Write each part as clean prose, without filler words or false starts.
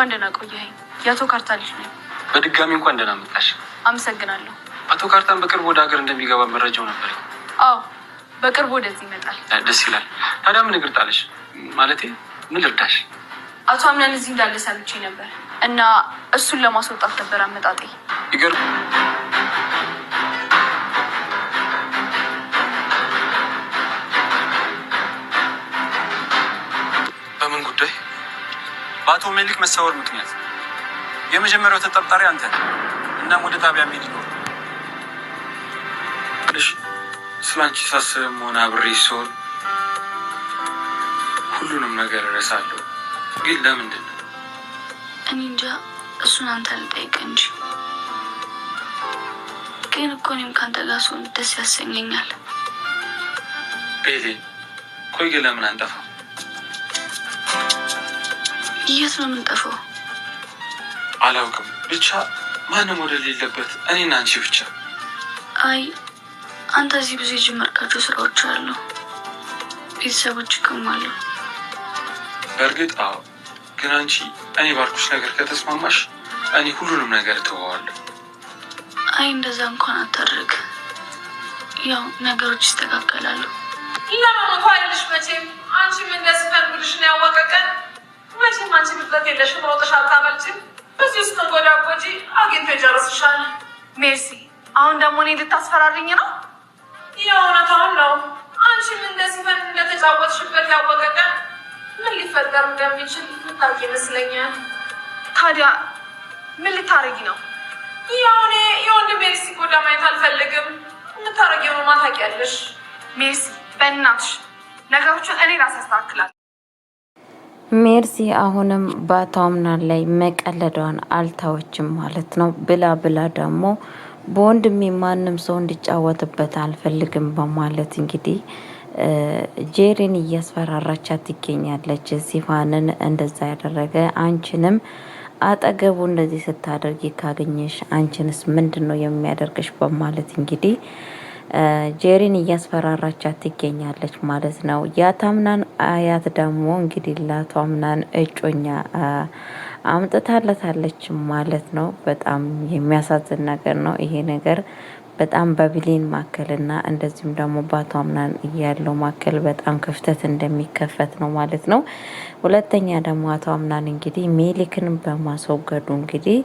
እንኳን ደህና ቆየኸኝ። የአቶ ካርታ ልጅ ነኝ። በድጋሚ እንኳን ደህና መጣሽ። አመሰግናለሁ። አቶ ካርታን በቅርብ ወደ ሀገር እንደሚገባ መረጃው ነበር። አዎ በቅርብ ወደዚህ ይመጣል። ደስ ይላል። ታዲያ ምን እግር ጣለሽ? ማለቴ ምን ልርዳሽ? አቶ አምናን እዚህ እንዳለ ሰምቼ ነበር እና እሱን ለማስወጣት ነበር አመጣጤ። ይገርም። በምን ጉዳይ? በአቶ ሜሊክ መሰወር ምክንያት የመጀመሪያው ተጠርጣሪ አንተ እናም ወደ ጣቢያ መሄድ ነው። እሺ ስላንቺ ሳስብም ሆነ አብሬ ስሆን ሁሉንም ነገር እረሳለሁ። ግን ለምንድን ነው? እኔ እንጃ። እሱን አንተ ልጠይቅ እንጂ። ግን እኮ እኔም ከአንተ ጋር ስሆን ደስ ያሰኘኛል። ቤቴ ቆይ ግን ለምን አንጠፋም? የት ነው የምንጠፋው? አላውቅም። ብቻ ማንም ወደ ሌለበት እኔና አንቺ ብቻ። አይ አንተ እዚህ ብዙ የጀመርካቸው ስራዎች አሉ፣ ቤተሰቦች ይከማሉ። በእርግጥ አዎ። ግን አንቺ እኔ ባልኩሽ ነገር ከተስማማሽ እኔ ሁሉንም ነገር እተወዋለሁ። አይ እንደዛ እንኳን አታድርግ። ያው ነገሮች ይስተካከላሉ። ለማንኳልሽ መቼም አንቺ ምን ደስፈን ጉልሽ ነው ያወቀቀን። መቼም አንቺ ብትለት የለሽም ሮጥሽ አታመልጭም። በዚህ ውስጥ ተንጎዳጎጂ አግኝቶ ይጨርስሻል። ሜርሲ፣ አሁን ደግሞ እኔ ልታስፈራርኝ ነው? የእውነታውን ነው። አንቺ ምን ደስፈን እንደተጫወትሽበት ያወቀቀን ምን ሊፈጠር እንደሚችል ምታውቂ ይመስለኛል። ታዲያ ምን ልታረጊ ነው? ያው እኔ የወንድሜን ሲጎዳ ማየት አልፈልግም። የምታረጊውን ታውቂያለሽ። ሜርሲ በእናትሽ ነገሮችን እኔ ራሴ አስተካክላለሁ። ሜርሲ አሁንም በአቶ አምናን ላይ መቀለዷን አልታወችም ማለት ነው። ብላ ብላ ደግሞ በወንድሜ ማንም ሰው እንዲጫወትበት አልፈልግም በማለት እንግዲህ ጄሪን እያስፈራራቻት ትገኛለች። ሲፋንን እንደዛ ያደረገ አንቺንም አጠገቡ እንደዚህ ስታደርጊ ካገኘሽ አንቺንስ ምንድን ነው የሚያደርግሽ? በማለት እንግዲህ ጄሪን እያስፈራራቻት ትገኛለች ማለት ነው። የአቶ አምናን አያት ደግሞ እንግዲህ ለአቶ አምናን እጮኛ አምጥታለታለች ማለት ነው። በጣም የሚያሳዝን ነገር ነው ይሄ ነገር። በጣም በብሌን ማከልና እንደዚሁም ደግሞ በአቶ አምናን ያለው ማከል በጣም ክፍተት እንደሚከፈት ነው ማለት ነው። ሁለተኛ ደግሞ አቶ አምናን እንግዲህ ሜሊክን በማስወገዱ እንግዲህ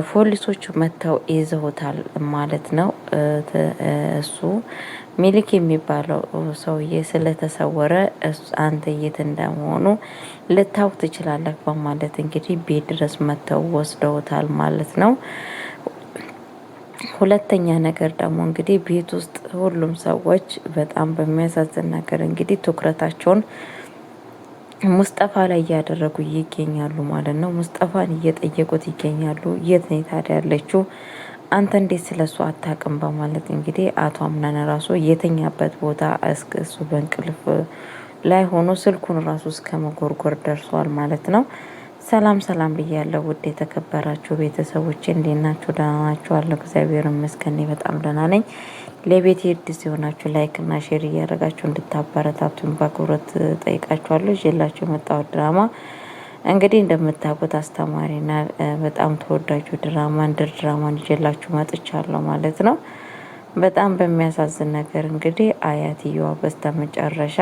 ፖሊሶቹ መጥተው ይዘውታል ማለት ነው። እሱ ሜሊክ የሚባለው ሰውዬ ስለተሰወረ አንተ የት እንደመሆኑ ልታውቅ ትችላለህ በማለት እንግዲህ ቤት ድረስ መጥተው ወስደውታል ማለት ነው። ሁለተኛ ነገር ደግሞ እንግዲህ ቤት ውስጥ ሁሉም ሰዎች በጣም በሚያሳዝን ነገር እንግዲህ ትኩረታቸውን ሙስጠፋ ላይ እያደረጉ ይገኛሉ ማለት ነው። ሙስጠፋን እየጠየቁት ይገኛሉ። የት ነው ታዲያ ያለችው? አንተ እንዴት ስለሱ አታውቅም? በማለት እንግዲህ አቶ አምናን ራሱ የተኛበት ቦታ እስከ እሱ በእንቅልፍ ላይ ሆኖ ስልኩን ራሱ እስከ መጎርጎር ደርሷል ማለት ነው። ሰላም ሰላም ብያለሁ ውድ የተከበራችሁ ቤተሰቦቼ፣ እንዴት ናችሁ? ደህና ናችሁ? አለሁ እግዚአብሔር ይመስገን በጣም ደህና ነኝ። ለቤት አዲስ የሆናችሁ ላይክ እና ሼር እያደረጋችሁ እንድታበረታቱን በአክብሮት ጠይቃችኋለሁ። ይዤላችሁ የመጣሁት ድራማ እንግዲህ እንደምታውቁት አስተማሪና በጣም ተወዳጁ ድራማን ድራማን ይዤላችሁ መጥቻለሁ ማለት ነው። በጣም በሚያሳዝን ነገር እንግዲህ አያትየዋ በስተመጨረሻ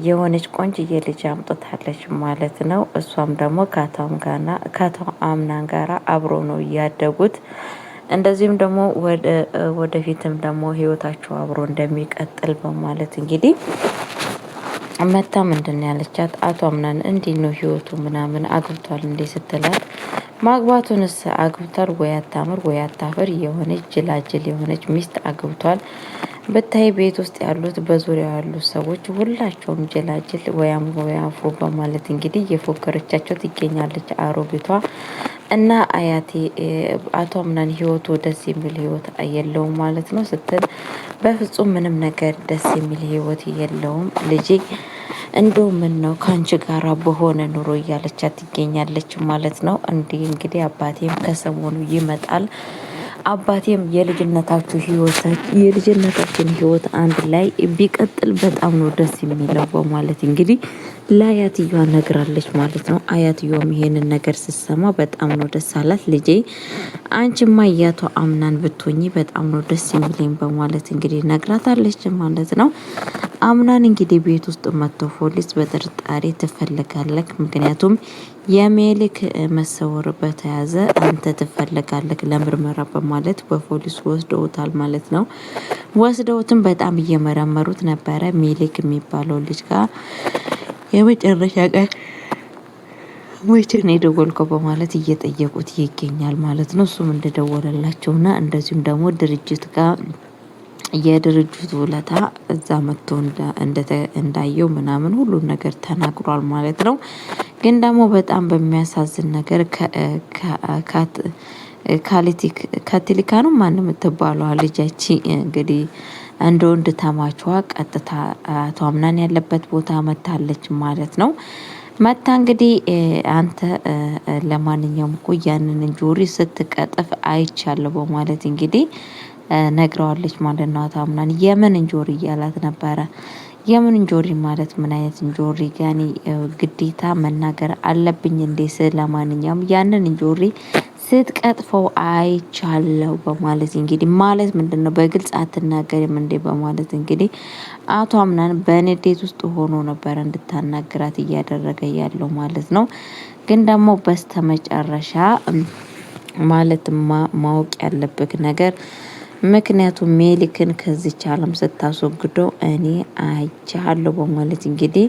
የሆነች ቆንጅዬ ልጅ አምጥታለች ማለት ነው። እሷም ደግሞ ከአቶ አምናን ጋራ አብሮ ነው ያደጉት። እንደዚህም ደግሞ ወደፊትም ደግሞ ህይወታቸው አብሮ እንደሚቀጥል በማለት እንግዲህ መታ ምንድን ያለቻት አቶ አምናን እንዲህ ነው ህይወቱ ምናምን አግብቷል እንዴ ስትላት ማግባቱንስ አግብቷል ወይ አታምር ወይ አታፈር የሆነች ጅላጅል የሆነች ሚስት አግብቷል። በታይ ቤት ውስጥ ያሉት በዙሪያ ያሉት ሰዎች ሁላቸውም ጅላጅል ወያም ወያፉ በማለት እንግዲህ የፎከረቻቸው ትገኛለች አሮጊቷ እና አያቴ አቶ አምናን ህይወቱ ደስ የሚል ህይወት የለውም ማለት ነው ስትል በፍጹም ምንም ነገር ደስ የሚል ህይወት የለውም ልጄ እንደው ምን ነው ካንቺ ጋራ በሆነ ኑሮ እያለቻት ትገኛለች ማለት ነው። እንግዲህ አባቴም ከሰሞኑ ይመጣል አባቴም የልጅነታችን ህይወት አንድ ላይ ቢቀጥል በጣም ነው ደስ የሚለው በማለት እንግዲህ ለአያትየዋ ነግራለች ማለት ነው። አያትየዋም ይሄንን ነገር ስትሰማ በጣም ነው ደስ አላት። ልጄ አንቺማ እያቷ አምናን ብትሆኚ በጣም ነው ደስ የሚለኝ በማለት እንግዲህ ነግራታለች ማለት ነው። አምናን እንግዲህ ቤት ውስጥ መጥቶ ፖሊስ በጥርጣሬ ትፈልጋለህ፣ ምክንያቱም የሜልክ መሰወር በተያዘ አንተ ትፈልጋለህ ለምርመራ በማለት በፖሊስ ወስደውታል ማለት ነው። ወስደውትም በጣም እየመረመሩት ነበረ። ሜልክ የሚባለው ልጅ ጋር የመጨረሻ ቀን መቼ ነው የደወልከው በማለት እየጠየቁት ይገኛል ማለት ነው። እሱም እንደደወለላቸውና እንደዚሁም ደግሞ ድርጅት ጋር የድርጅቱ ውለታ እዛ መጥቶ እንዳየው ምናምን ሁሉን ነገር ተናግሯል ማለት ነው። ግን ደግሞ በጣም በሚያሳዝን ነገር ካቲሊካ ነው ማን የምትባለዋ ልጃቺ እንግዲህ እንደ ወንድ ተማቿ ቀጥታ አቶ አምናን ያለበት ቦታ መታለች ማለት ነው። መታ እንግዲህ አንተ ለማንኛውም እኮ ያንን እንጆሪ ስትቀጥፍ አይቻለሁ በማለት እንግዲህ ነግረዋለች ማለት ነው። አቶ አምናን የምን እንጆሪ እያላት ነበረ። የምን እንጆሪ ማለት ምን አይነት እንጆሪ ጋኒ ግዴታ መናገር አለብኝ እንዴ? ስለማንኛውም ያንን እንጆሪ ስትቀጥፈው አይቻለሁ በማለት እንግዲህ ማለት ምንድነው በግልጽ አትናገርም እንዴ? በማለት እንግዲህ አቶ አምናን በንዴት ውስጥ ሆኖ ነበር እንድታናግራት እያደረገ ያለው ማለት ነው። ግን ደግሞ በስተመጨረሻ ማለት ማወቅ ያለብህ ነገር ምክንያቱም ሜልክን ከዚች ዓለም ስታስወግደው እኔ አይቻለሁ በማለት እንግዲህ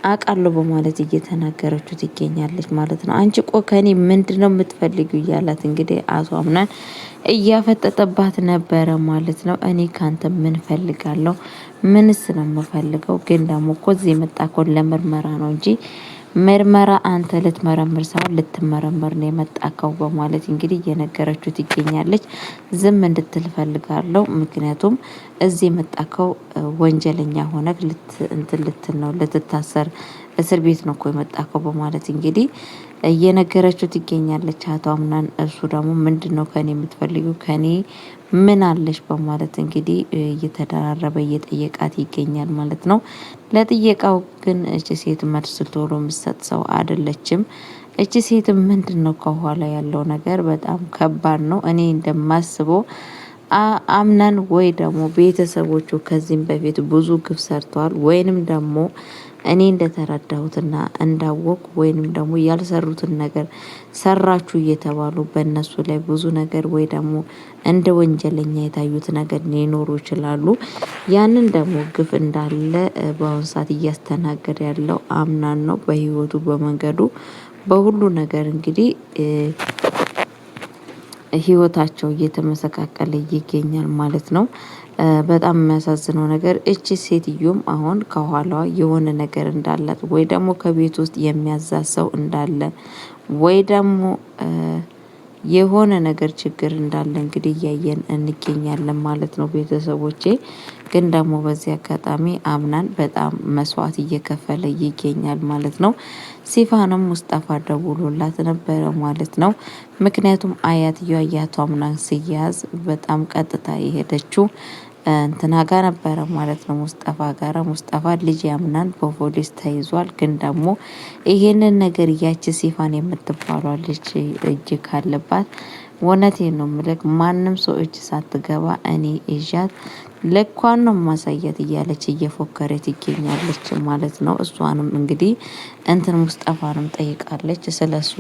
አውቃለሁ በማለት እየተናገረችው ትገኛለች ማለት ነው። አንቺ ከኔ ምንድነው የምትፈልጊው እያላት እንግዲህ አቶ አምናን እያፈጠጠባት ነበረ ማለት ነው። እኔ ካንተ ምን ፈልጋለሁ? ምንስ ነው የምፈልገው? ግን ደግሞ እኮ እዚህ የመጣ እኮ ለምርመራ ነው እንጂ ምርመራ አንተ ልትመረምር ሳይሆን ልትመረመር ነው የመጣከው በማለት እንግዲህ እየነገረችው ትገኛለች። ዝም እንድትል ፈልጋለሁ፣ ምክንያቱም እዚህ የመጣከው ወንጀለኛ ሆነክ ልትል ነው፣ ልትታሰር እስር ቤት ነው እኮ የመጣከው በማለት እንግዲህ እየነገረችው ትገኛለች አቶ አምናን። እሱ ደግሞ ምንድነው ከኔ የምትፈልጊው? ከኔ ምን አለሽ? በማለት እንግዲህ እየተደራረበ እየጠየቃት ይገኛል ማለት ነው። ለጥየቃው ግን እቺ ሴት መልስ ቶሎ የምትሰጥ ሰው አይደለችም። እቺ ሴት ምንድነው ከኋላ ያለው ነገር በጣም ከባድ ነው። እኔ እንደማስበው አምናን ወይ ደግሞ ቤተሰቦቹ ከዚህም በፊት ብዙ ግፍ ሰርተዋል፣ ወይንም ደግሞ እኔ እንደተረዳሁትና እንዳወቁ ወይንም ደግሞ ያልሰሩትን ነገር ሰራችሁ እየተባሉ በእነሱ ላይ ብዙ ነገር ወይ ደግሞ እንደ ወንጀለኛ የታዩት ነገር ሊኖሩ ይችላሉ። ያንን ደግሞ ግፍ እንዳለ በአሁኑ ሰዓት እያስተናገደ ያለው አምናን ነው። በህይወቱ በመንገዱ በሁሉ ነገር እንግዲህ ህይወታቸው እየተመሰቃቀለ ይገኛል ማለት ነው። በጣም የሚያሳዝነው ነገር እቺ ሴትዮም አሁን ከኋላዋ የሆነ ነገር እንዳላት ወይ ደግሞ ከቤት ውስጥ የሚያዛት ሰው እንዳለ ወይ ደግሞ የሆነ ነገር ችግር እንዳለ እንግዲህ እያየን እንገኛለን ማለት ነው ቤተሰቦቼ። ግን ደግሞ በዚህ አጋጣሚ አምናን በጣም መስዋዕት እየከፈለ ይገኛል ማለት ነው። ሲፋንም ሙስጠፋ ደውሎላት ነበረ ማለት ነው። ምክንያቱም አያትየዋ አያቷ አምናን ሲያዝ በጣም ቀጥታ የሄደችው እንትና ጋር ነበረ ማለት ነው፣ ሙስጠፋ ጋራ። ሙስጠፋ ልጅ አምናን በፖሊስ ተይዟል። ግን ደግሞ ይሄንን ነገር ያቺ ሲፋን የምትባለው ልጅ እጅ ካለባት እውነቴን ነው የምልህ ማንም ሰው እጅ ሳትገባ እኔ እዣት ልኳን ነው ማሳየት እያለች እየፎከረች ትገኛለች ማለት ነው። እሷንም እንግዲህ ሙስጠፋንም ጠይቃለች። ስለሱ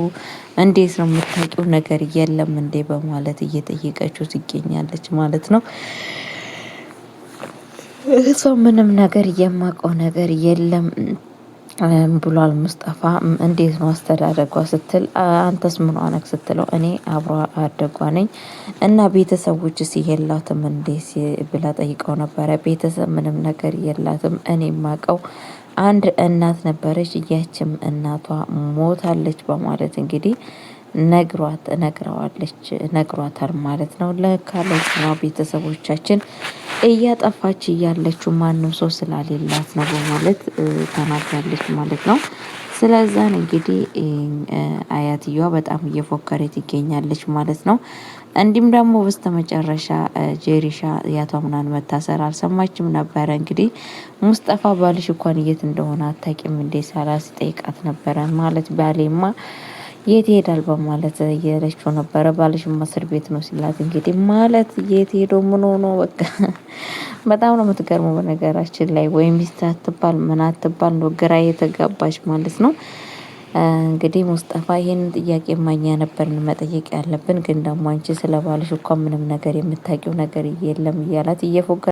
እንዴት ነው የምታውቂው ነገር የለም እንዴ በማለት እየጠየቀችው ትገኛለች ማለት ነው። እሷ ምንም ነገር የማውቀው ነገር የለም ብሏል ሙስጠፋ። እንዴት ነው አስተዳደጓ ስትል አንተስ ምን ሆነክ ስትለው እኔ አብሮ አደጓ ነኝ እና ቤተሰቦችስ የላትም እንዴ ብላ ጠይቀው ነበረ። ቤተሰብ ምንም ነገር የላትም፣ እኔ የማውቀው አንድ እናት ነበረች፣ ያችም እናቷ ሞታለች በማለት እንግዲህ ነግሯታል ማለት ነው። ለካለችና ቤተሰቦቻችን እያጠፋች እያለችው ማንም ሰው ስላሌላት ነው በማለት ተናግራለች ማለት ነው። ስለዛን እንግዲህ አያትየዋ በጣም እየፎከረች ትገኛለች ማለት ነው። እንዲም ደግሞ በስተመጨረሻ ጄሪሻ ያቷ ምናን መታሰር አልሰማችም ነበረ። እንግዲህ ሙስጠፋ ባልሽ እንኳን የት እንደሆነ አታውቂም እንዴ ሳላስ ጠይቃት ነበረ። ማለት ባሌማ የት ይሄዳል በማለት እየለችው ነበረ። ባልሽ እስር ቤት ነው ሲላት እንግዲህ ማለት የት ሄዶ ምን ሆኖ በቃ በጣም ነው የምትገርመው። በነገራችን ላይ ወይ ሚስት አትባል ምን አትባል ነው ግራ የተጋባች ማለት ነው። እንግዲህ ሙስጠፋ ይሄን ጥያቄ ማኛ ነበርን መጠየቅ ያለብን፣ ግን ደግሞ አንቺ ስለባልሽ እንኳን ምንም ነገር የምታውቂው ነገር የለም እያላት እየፎገ